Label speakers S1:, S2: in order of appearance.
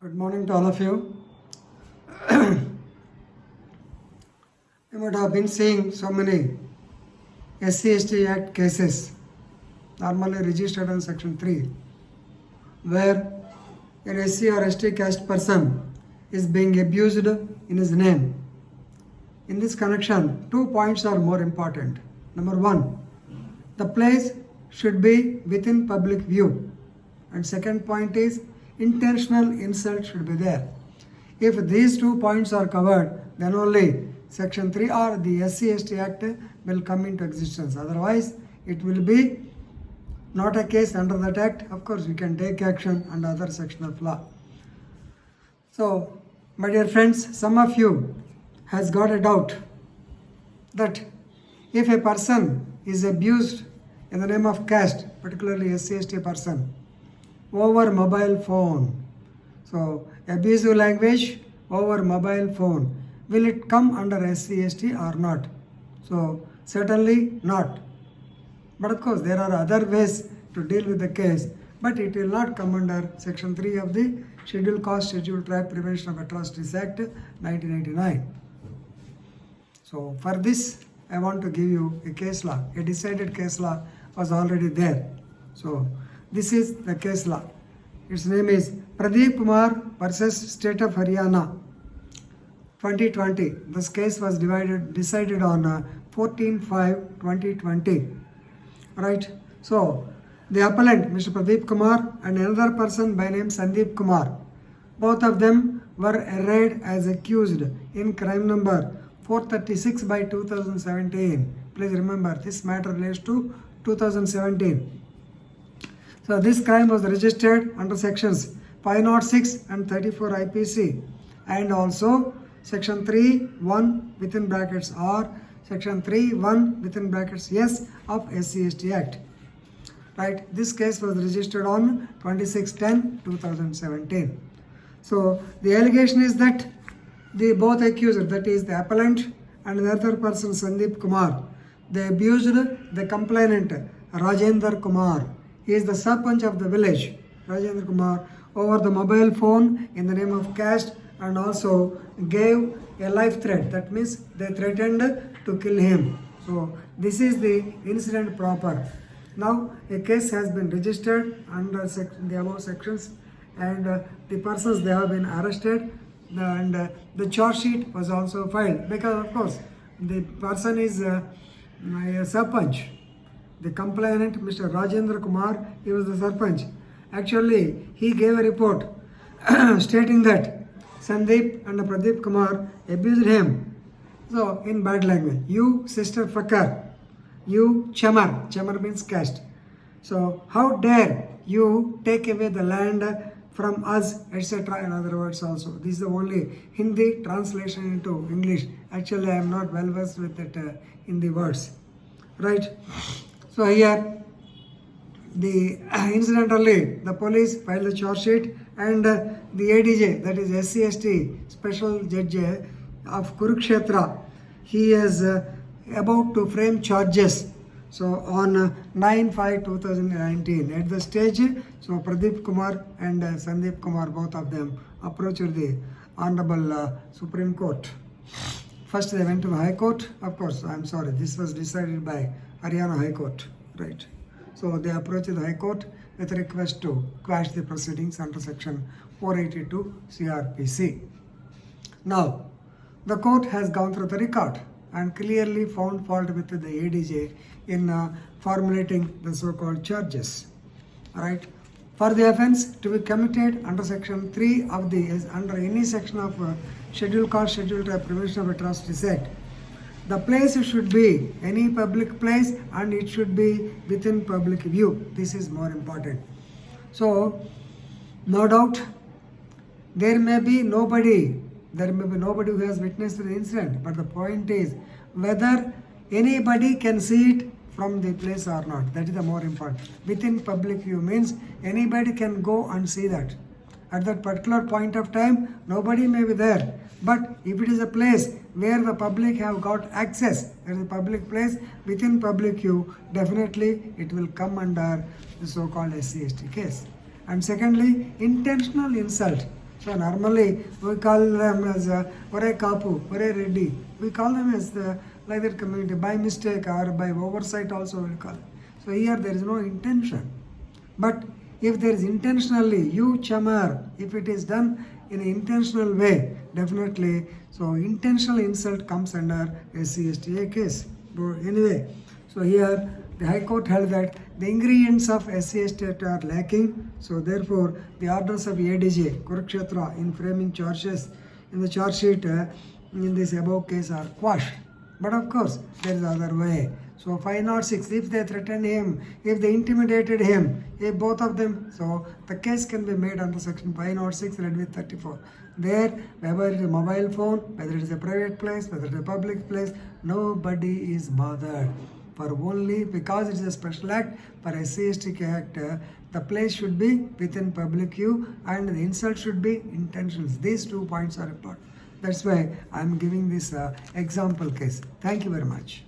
S1: Good morning to all of you. You might have been seeing so many SC/ST Act cases, normally registered on Section 3, where an SC or ST caste person is being abused in his name. In this connection, 2 points are more important. Number 1, the place should be within public view. And second point is, intentional insult should be there. If these 2 points are covered, then only Section 3 or the SC/ST Act will come into existence. Otherwise, it will be not a case under that Act. Of course, we can take action under other section of law. So, my dear friends, some of you has got a doubt that if a person is abused in the name of caste, particularly SC/ST person, over mobile phone. So, abusive language over mobile phone. Will it come under SC/ST or not? So, certainly not. But of course, there are other ways to deal with the case, but it will not come under Section 3 of the Scheduled Caste, Scheduled Tribe Prevention of Atrocities Act 1989. So, for this, I want to give you a case law. A decided case law was already there. So, this is the case law. Its name is Pradeep Kumar versus State of Haryana, 2020. This case was decided on 14/5/2020. Right. So, the appellant, Mr. Pradeep Kumar, and another person by name Sandeep Kumar, both of them were arraigned as accused in crime number 436/2017. Please remember, this matter relates to 2017. So this crime was registered under sections 506 and 34 IPC, and also section 3(1) within brackets or section 3(1) within brackets S of SC/ST Act. Right, this case was registered on 26/10/2017. So the allegation is that the both accused, that is the appellant and the other person Sandeep Kumar, they abused the complainant Rajendra Kumar. He is the Sarpanch of the village, Rajendra Kumar, over the mobile phone in the name of caste, and also gave a life threat. That means they threatened to kill him. So this is the incident proper. Now a case has been registered under the above sections, and the persons, they have been arrested, and the charge sheet was also filed, because of course the person is a Sarpanch. The complainant, Mr. Rajendra Kumar, he was the Sarpanch. Actually, he gave a report stating that Sandeep and Pradeep Kumar abused him. So, in bad language, you sister fucker, you chamar, chamar means caste. So, how dare you take away the land from us, etc. In other words also. This is the only Hindi translation into English. Actually, I am not well versed with it in the words. Right? So here, incidentally, the police filed the charge sheet, and the ADJ, that is SC/ST Special Judge of Kurukshetra, he is about to frame charges. So on 9/5/2019, at the stage, so Pradeep Kumar and Sandeep Kumar, both of them approached the Honorable Supreme Court. First they went to the High Court. Of course, I'm sorry, this was decided by Haryana High Court, right? So they approached the High Court with a request to quash the proceedings under section 482 CRPC. Now, the court has gone through the record and clearly found fault with the ADJ in formulating the so-called charges. Alright, for the offence to be committed under section 3 of the, under any section of Scheduled Caste, Scheduled Tribe Prevention of Atrocities Act, the place should be any public place, and it should be within public view. This is more important. So, no doubt, there may be nobody who has witnessed the incident, but the point is whether anybody can see it from the place or not. That is the more important. Within public view means anybody can go and see that. At that particular point of time, nobody may be there. But if it is a place where the public have got access, there is a public place within public view, definitely it will come under the so-called SC/ST case. And secondly, intentional insult. So normally we call them as Ore Kapu, Ore Reddy. We call them as like that community by mistake or by oversight also we call it. So here there is no intention. But if there is intentionally, you chamar, if it is done in an intentional way, definitely, so intentional insult comes under SCSTA case. But anyway, so here the High Court held that the ingredients of SCSTA are lacking, so therefore the orders of ADJ, Kurukshetra, in framing charges in the charge sheet in this above case are quashed. But of course, there is other way. So 506, if they threatened him, if they intimidated him, if both of them, so the case can be made under section 506 read with 34. There, whether it is a mobile phone, whether it is a private place, whether it is a public place, nobody is bothered. For only because it is a special act for SCST Act, the place should be within public view and the insult should be intentions. These 2 points are important. That's why I am giving this example case. Thank you very much.